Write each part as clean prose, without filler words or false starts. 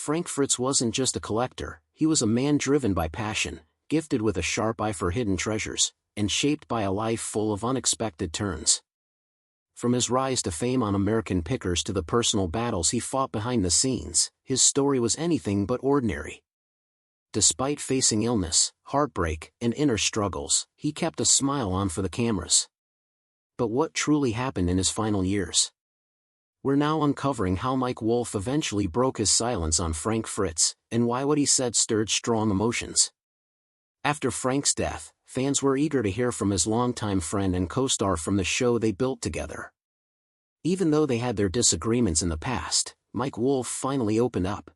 Frank Fritz wasn't just a collector, he was a man driven by passion, gifted with a sharp eye for hidden treasures, and shaped by a life full of unexpected turns. From his rise to fame on American Pickers to the personal battles he fought behind the scenes, his story was anything but ordinary. Despite facing illness, heartbreak, and inner struggles, he kept a smile on for the cameras. But what truly happened in his final years? We're now uncovering how Mike Wolfe eventually broke his silence on Frank Fritz, and why what he said stirred strong emotions. After Frank's death, fans were eager to hear from his longtime friend and co-star from the show they built together. Even though they had their disagreements in the past, Mike Wolfe finally opened up.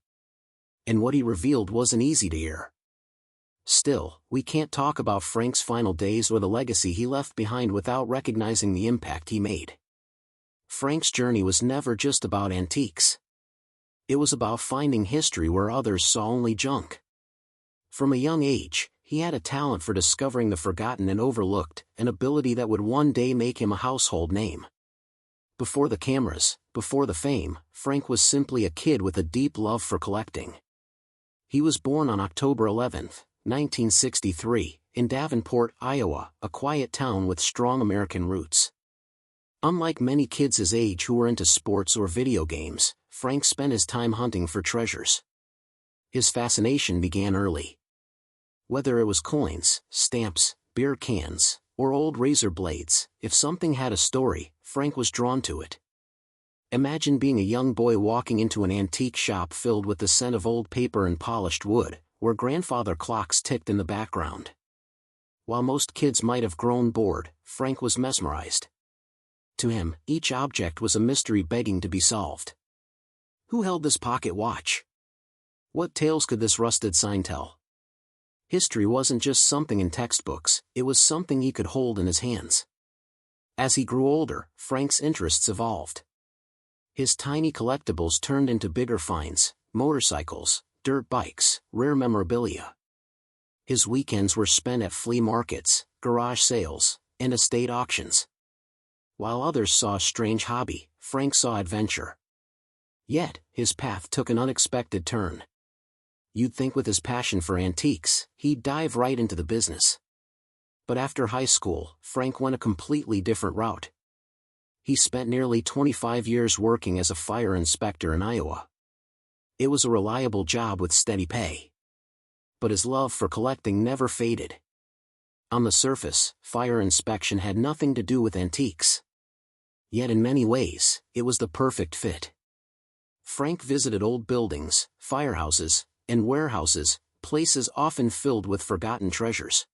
And what he revealed wasn't easy to hear. Still, we can't talk about Frank's final days or the legacy he left behind without recognizing the impact he made. Frank's journey was never just about antiques. It was about finding history where others saw only junk. From a young age, he had a talent for discovering the forgotten and overlooked, an ability that would one day make him a household name. Before the cameras, before the fame, Frank was simply a kid with a deep love for collecting. He was born on October 11, 1963, in Davenport, Iowa, a quiet town with strong American roots. Unlike many kids his age who were into sports or video games, Frank spent his time hunting for treasures. His fascination began early. Whether it was coins, stamps, beer cans, or old razor blades, if something had a story, Frank was drawn to it. Imagine being a young boy walking into an antique shop filled with the scent of old paper and polished wood, where grandfather clocks ticked in the background. While most kids might have grown bored, Frank was mesmerized. To him, each object was a mystery begging to be solved. Who held this pocket watch? What tales could this rusted sign tell? History wasn't just something in textbooks, it was something he could hold in his hands. As he grew older, Frank's interests evolved. His tiny collectibles turned into bigger finds, motorcycles, dirt bikes, rare memorabilia. His weekends were spent at flea markets, garage sales, and estate auctions. While others saw a strange hobby, Frank saw adventure. Yet, his path took an unexpected turn. You'd think with his passion for antiques, he'd dive right into the business. But after high school, Frank went a completely different route. He spent nearly 25 years working as a fire inspector in Iowa. It was a reliable job with steady pay. But his love for collecting never faded. On the surface, fire inspection had nothing to do with antiques. Yet in many ways, it was the perfect fit. Frank visited old buildings, firehouses, and warehouses, places often filled with forgotten treasures.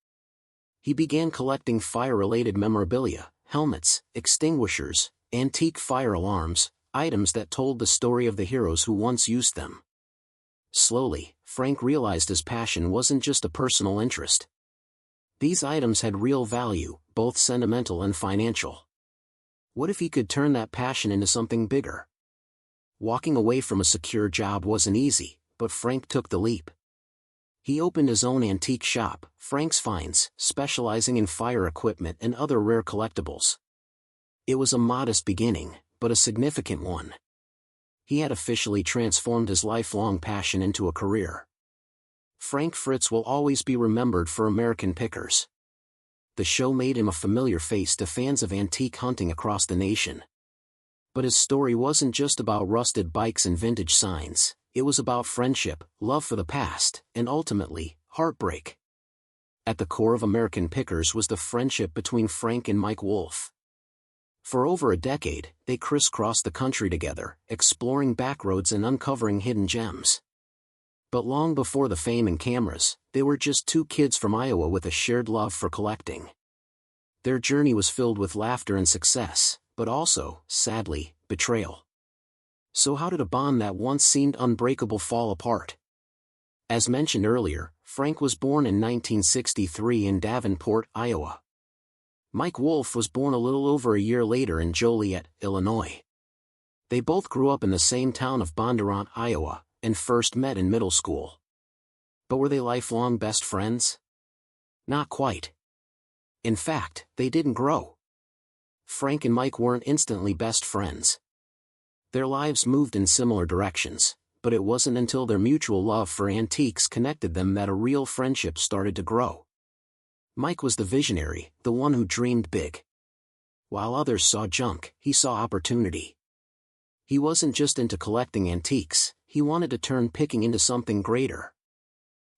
He began collecting fire-related memorabilia, helmets, extinguishers, antique fire alarms, items that told the story of the heroes who once used them. Slowly, Frank realized his passion wasn't just a personal interest. These items had real value, both sentimental and financial. What if he could turn that passion into something bigger? Walking away from a secure job wasn't easy, but Frank took the leap. He opened his own antique shop, Frank's Finds, specializing in fire equipment and other rare collectibles. It was a modest beginning, but a significant one. He had officially transformed his lifelong passion into a career. Frank Fritz will always be remembered for American Pickers. The show made him a familiar face to fans of antique hunting across the nation. But his story wasn't just about rusted bikes and vintage signs. It was about friendship, love for the past, and ultimately, heartbreak. At the core of American Pickers was the friendship between Frank and Mike Wolfe. For over a decade, they crisscrossed the country together, exploring backroads and uncovering hidden gems. But long before the fame and cameras, they were just two kids from Iowa with a shared love for collecting. Their journey was filled with laughter and success, but also, sadly, betrayal. So how did a bond that once seemed unbreakable fall apart? As mentioned earlier, Frank was born in 1963 in Davenport, Iowa. Mike Wolfe was born a little over a year later in Joliet, Illinois. They both grew up in the same town of Bondurant, Iowa, and first met in middle school. But were they lifelong best friends? Not quite. In fact, they didn't grow. Frank and Mike weren't instantly best friends. Their lives moved in similar directions, but it wasn't until their mutual love for antiques connected them that a real friendship started to grow. Mike was the visionary, the one who dreamed big. While others saw junk, he saw opportunity. He wasn't just into collecting antiques, he wanted to turn picking into something greater.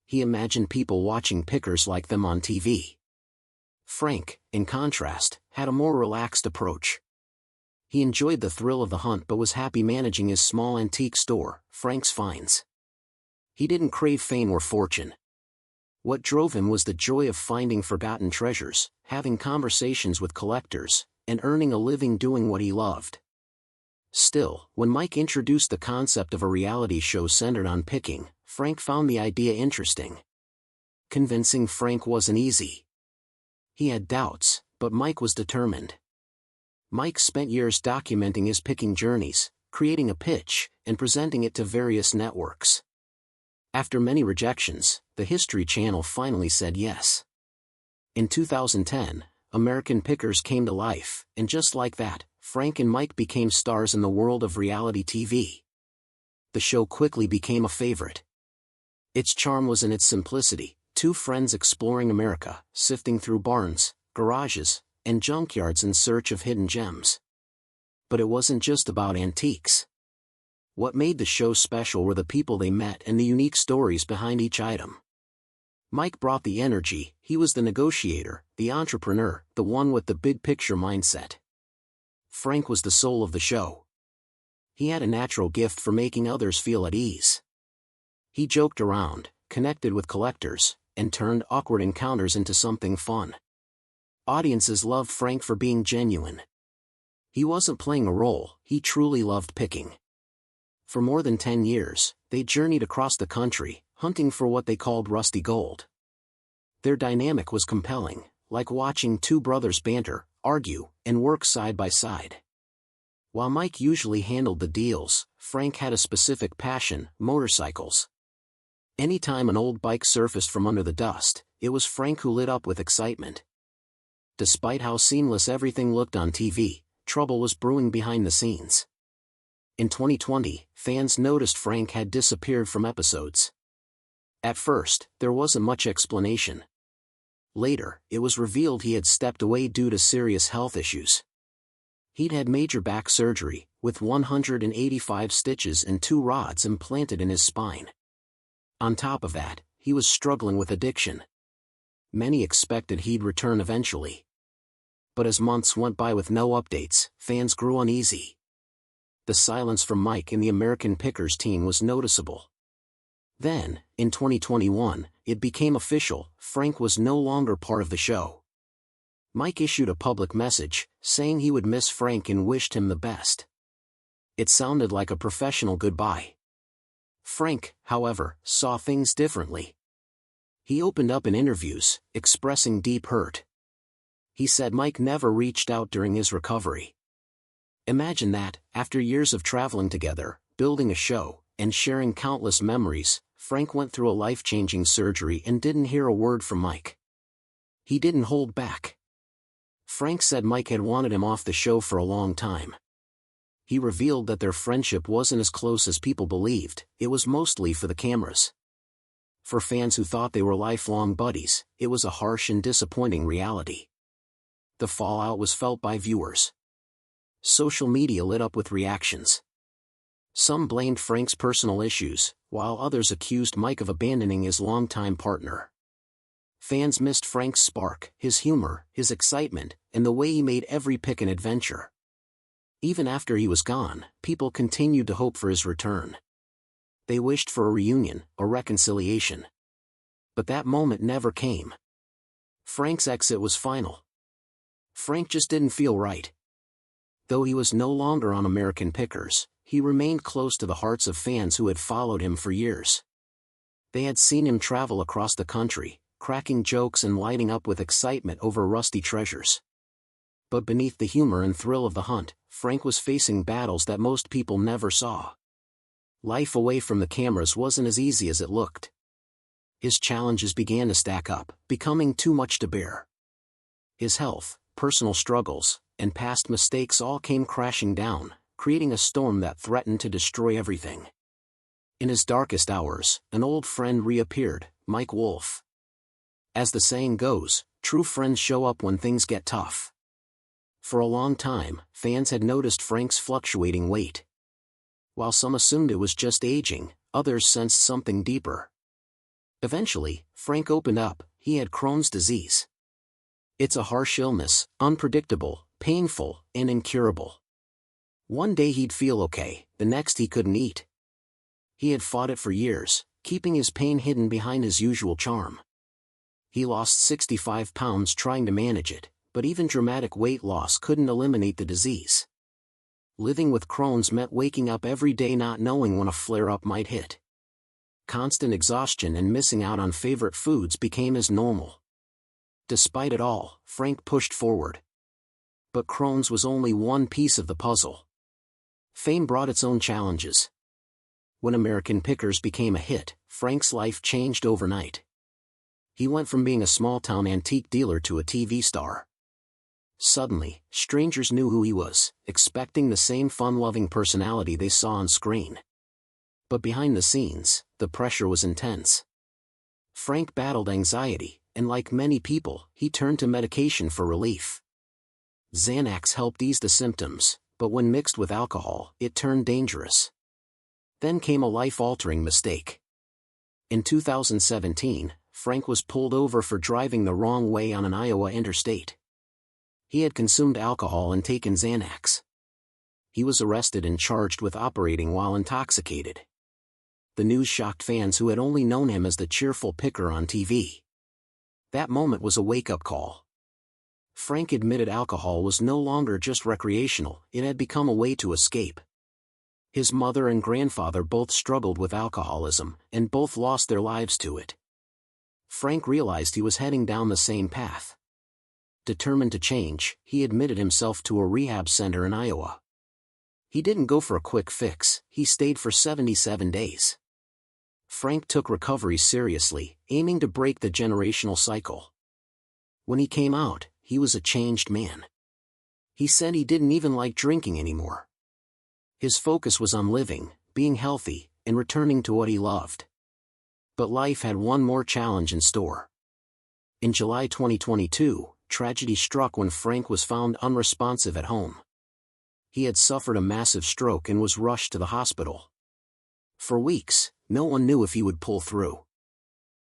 He imagined people watching pickers like them on TV. Frank, in contrast, had a more relaxed approach. He enjoyed the thrill of the hunt but was happy managing his small antique store, Frank's Finds. He didn't crave fame or fortune. What drove him was the joy of finding forgotten treasures, having conversations with collectors, and earning a living doing what he loved. Still, when Mike introduced the concept of a reality show centered on picking, Frank found the idea interesting. Convincing Frank wasn't easy. He had doubts, but Mike was determined. Mike spent years documenting his picking journeys, creating a pitch, and presenting it to various networks. After many rejections, the History Channel finally said yes. In 2010, American Pickers came to life, and just like that, Frank and Mike became stars in the world of reality TV. The show quickly became a favorite. Its charm was in its simplicity, two friends exploring America, sifting through barns, garages, and junkyards in search of hidden gems. But it wasn't just about antiques. What made the show special were the people they met and the unique stories behind each item. Mike brought the energy, he was the negotiator, the entrepreneur, the one with the big picture mindset. Frank was the soul of the show. He had a natural gift for making others feel at ease. He joked around, connected with collectors, and turned awkward encounters into something fun. Audiences loved Frank for being genuine. He wasn't playing a role, he truly loved picking. For more than 10 years, they journeyed across the country, hunting for what they called rusty gold. Their dynamic was compelling, like watching two brothers banter, argue, and work side by side. While Mike usually handled the deals, Frank had a specific passion: motorcycles. Anytime an old bike surfaced from under the dust, it was Frank who lit up with excitement. Despite how seamless everything looked on TV, trouble was brewing behind the scenes. In 2020, fans noticed Frank had disappeared from episodes. At first, there wasn't much explanation. Later, it was revealed he had stepped away due to serious health issues. He'd had major back surgery, with 185 stitches and 2 rods implanted in his spine. On top of that, he was struggling with addiction. Many expected he'd return eventually. But as months went by with no updates, fans grew uneasy. The silence from Mike and the American Pickers team was noticeable. Then, in 2021, it became official: Frank was no longer part of the show. Mike issued a public message, saying he would miss Frank and wished him the best. It sounded like a professional goodbye. Frank, however, saw things differently. He opened up in interviews, expressing deep hurt. He said Mike never reached out during his recovery. Imagine that, after years of traveling together, building a show, and sharing countless memories, Frank went through a life-changing surgery and didn't hear a word from Mike. He didn't hold back. Frank said Mike had wanted him off the show for a long time. He revealed that their friendship wasn't as close as people believed, it was mostly for the cameras. For fans who thought they were lifelong buddies, it was a harsh and disappointing reality. The fallout was felt by viewers. Social media lit up with reactions. Some blamed Frank's personal issues, while others accused Mike of abandoning his longtime partner. Fans missed Frank's spark, his humor, his excitement, and the way he made every pick an adventure. Even after he was gone, people continued to hope for his return. They wished for a reunion, a reconciliation. But that moment never came. Frank's exit was final. Frank just didn't feel right. Though he was no longer on American Pickers, he remained close to the hearts of fans who had followed him for years. They had seen him travel across the country, cracking jokes and lighting up with excitement over rusty treasures. But beneath the humor and thrill of the hunt, Frank was facing battles that most people never saw. Life away from the cameras wasn't as easy as it looked. His challenges began to stack up, becoming too much to bear. His health, personal struggles, and past mistakes all came crashing down, creating a storm that threatened to destroy everything. In his darkest hours, an old friend reappeared, Mike Wolfe. As the saying goes, true friends show up when things get tough. For a long time, fans had noticed Frank's fluctuating weight. While some assumed it was just aging, others sensed something deeper. Eventually, Frank opened up. He had Crohn's disease. It's a harsh illness, unpredictable, painful, and incurable. One day he'd feel okay, the next he couldn't eat. He had fought it for years, keeping his pain hidden behind his usual charm. He lost 65 pounds trying to manage it, but even dramatic weight loss couldn't eliminate the disease. Living with Crohn's meant waking up every day not knowing when a flare-up might hit. Constant exhaustion and missing out on favorite foods became his normal. Despite it all, Frank pushed forward. But Crohn's was only one piece of the puzzle. Fame brought its own challenges. When American Pickers became a hit, Frank's life changed overnight. He went from being a small-town antique dealer to a TV star. Suddenly, strangers knew who he was, expecting the same fun-loving personality they saw on screen. But behind the scenes, the pressure was intense. Frank battled anxiety, and like many people, he turned to medication for relief. Xanax helped ease the symptoms, but when mixed with alcohol, it turned dangerous. Then came a life-altering mistake. In 2017, Frank was pulled over for driving the wrong way on an Iowa interstate. He had consumed alcohol and taken Xanax. He was arrested and charged with operating while intoxicated. The news shocked fans who had only known him as the cheerful picker on TV. That moment was a wake-up call. Frank admitted alcohol was no longer just recreational, it had become a way to escape. His mother and grandfather both struggled with alcoholism, and both lost their lives to it. Frank realized he was heading down the same path. Determined to change, he admitted himself to a rehab center in Iowa. He didn't go for a quick fix, he stayed for 77 days. Frank took recovery seriously, aiming to break the generational cycle. When he came out, he was a changed man. He said he didn't even like drinking anymore. His focus was on living, being healthy, and returning to what he loved. But life had one more challenge in store. In July 2022, tragedy struck when Frank was found unresponsive at home. He had suffered a massive stroke and was rushed to the hospital. For weeks, no one knew if he would pull through.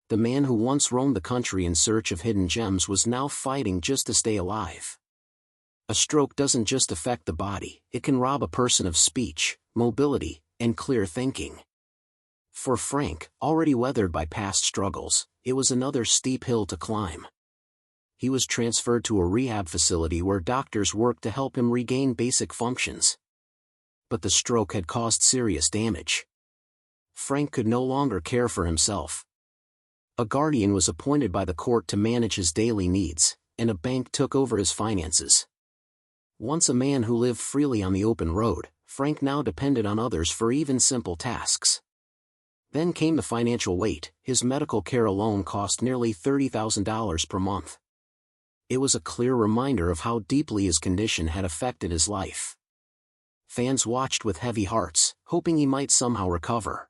The man who once roamed the country in search of hidden gems was now fighting just to stay alive. A stroke doesn't just affect the body, it can rob a person of speech, mobility, and clear thinking. For Frank, already weathered by past struggles, it was another steep hill to climb. He was transferred to a rehab facility where doctors worked to help him regain basic functions. But the stroke had caused serious damage. Frank could no longer care for himself. A guardian was appointed by the court to manage his daily needs, and a bank took over his finances. Once a man who lived freely on the open road, Frank now depended on others for even simple tasks. Then came the financial weight. His medical care alone cost nearly $30,000 per month. It was a clear reminder of how deeply his condition had affected his life. Fans watched with heavy hearts, hoping he might somehow recover.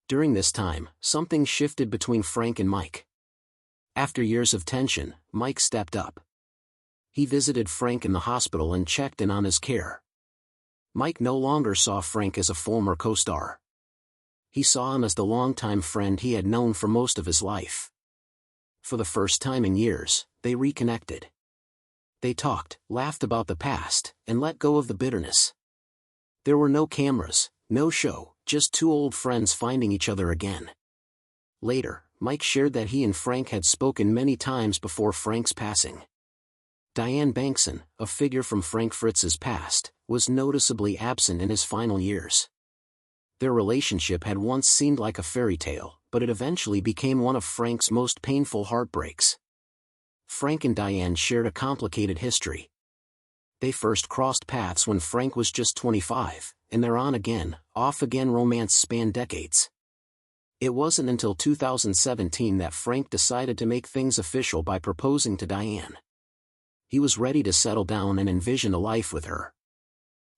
During this time, something shifted between Frank and Mike. After years of tension, Mike stepped up. He visited Frank in the hospital and checked in on his care. Mike no longer saw Frank as a former co-star. He saw him as the longtime friend he had known for most of his life. For the first time in years, they reconnected. They talked, laughed about the past, and let go of the bitterness. There were no cameras, no show, just two old friends finding each other again. Later, Mike shared that he and Frank had spoken many times before Frank's passing. Diane Bankson, a figure from Frank Fritz's past, was noticeably absent in his final years. Their relationship had once seemed like a fairy tale, but it eventually became one of Frank's most painful heartbreaks. Frank and Diane shared a complicated history. They first crossed paths when Frank was just 25, and their on-again, off-again romance spanned decades. It wasn't until 2017 that Frank decided to make things official by proposing to Diane. He was ready to settle down and envision a life with her.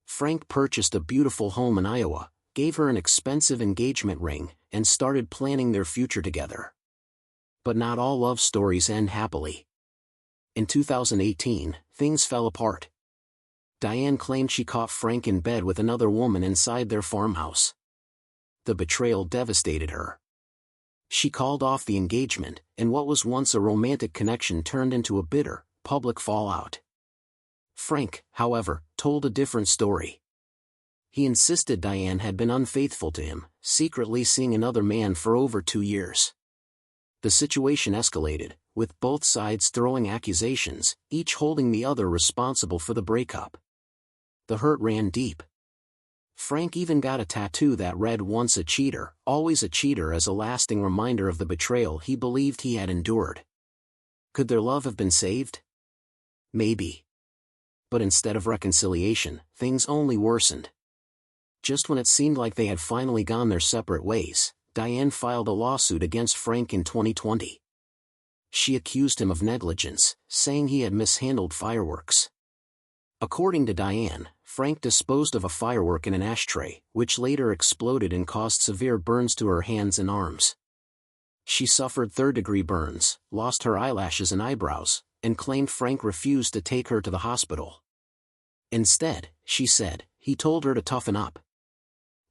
Frank purchased a beautiful home in Iowa, gave her an expensive engagement ring, and started planning their future together. But not all love stories end happily. In 2018, things fell apart. Diane claimed she caught Frank in bed with another woman inside their farmhouse. The betrayal devastated her. She called off the engagement, and what was once a romantic connection turned into a bitter, public fallout. Frank, however, told a different story. He insisted Diane had been unfaithful to him, secretly seeing another man for over 2 years. The situation escalated, with both sides throwing accusations, each holding the other responsible for the breakup. The hurt ran deep. Frank even got a tattoo that read "Once a cheater, always a cheater" as a lasting reminder of the betrayal he believed he had endured. Could their love have been saved? Maybe. But instead of reconciliation, things only worsened. Just when it seemed like they had finally gone their separate ways, Diane filed a lawsuit against Frank in 2020. She accused him of negligence, saying he had mishandled fireworks. According to Diane, Frank disposed of a firework in an ashtray, which later exploded and caused severe burns to her hands and arms. She suffered third-degree burns, lost her eyelashes and eyebrows, and claimed Frank refused to take her to the hospital. Instead, she said, he told her to toughen up.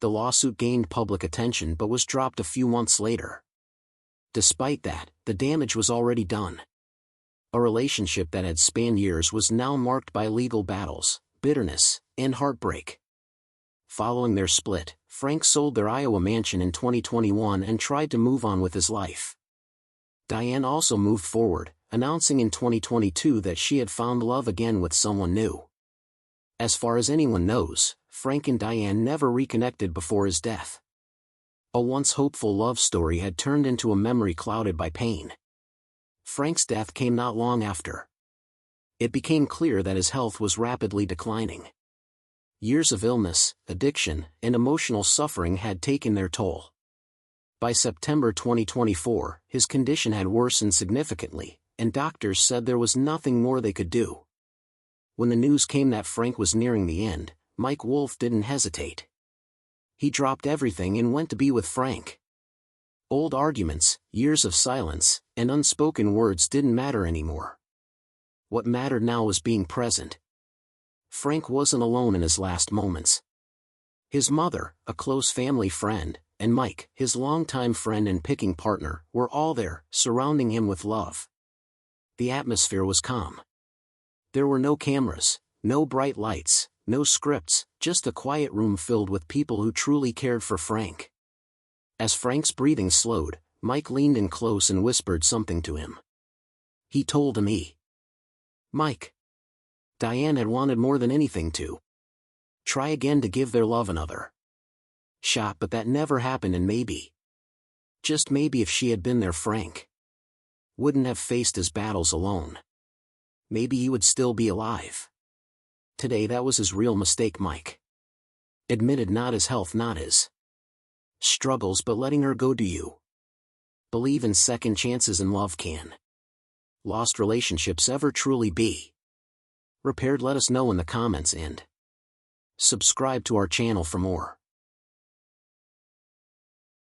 The lawsuit gained public attention but was dropped a few months later. Despite that, the damage was already done. A relationship that had spanned years was now marked by legal battles, bitterness, and heartbreak. Following their split, Frank sold their Iowa mansion in 2021 and tried to move on with his life. Diane also moved forward, announcing in 2022 that she had found love again with someone new. As far as anyone knows, Frank and Diane never reconnected before his death. A once hopeful love story had turned into a memory clouded by pain. Frank's death came not long after. It became clear that his health was rapidly declining. Years of illness, addiction, and emotional suffering had taken their toll. By September 2024, his condition had worsened significantly, and doctors said there was nothing more they could do. When the news came that Frank was nearing the end, Mike Wolfe didn't hesitate. He dropped everything and went to be with Frank. Old arguments, years of silence, and unspoken words didn't matter anymore. What mattered now was being present. Frank wasn't alone in his last moments. His mother, a close family friend, and Mike, his longtime friend and picking partner, were all there, surrounding him with love. The atmosphere was calm. There were no cameras, no bright lights, no scripts, just a quiet room filled with people who truly cared for Frank. As Frank's breathing slowed, Mike leaned in close and whispered something to him. He told him Mike. Diane had wanted more than anything to try again to give their love another shot, but that never happened, and maybe, just maybe, if she had been there, Frank wouldn't have faced his battles alone. Maybe he would still be alive. Today that was his real mistake, Mike admitted, not his health, not his struggles, but letting her go. Do you believe in second chances and love? Can lost relationships ever truly be repaired? Let us know in the comments and subscribe to our channel for more.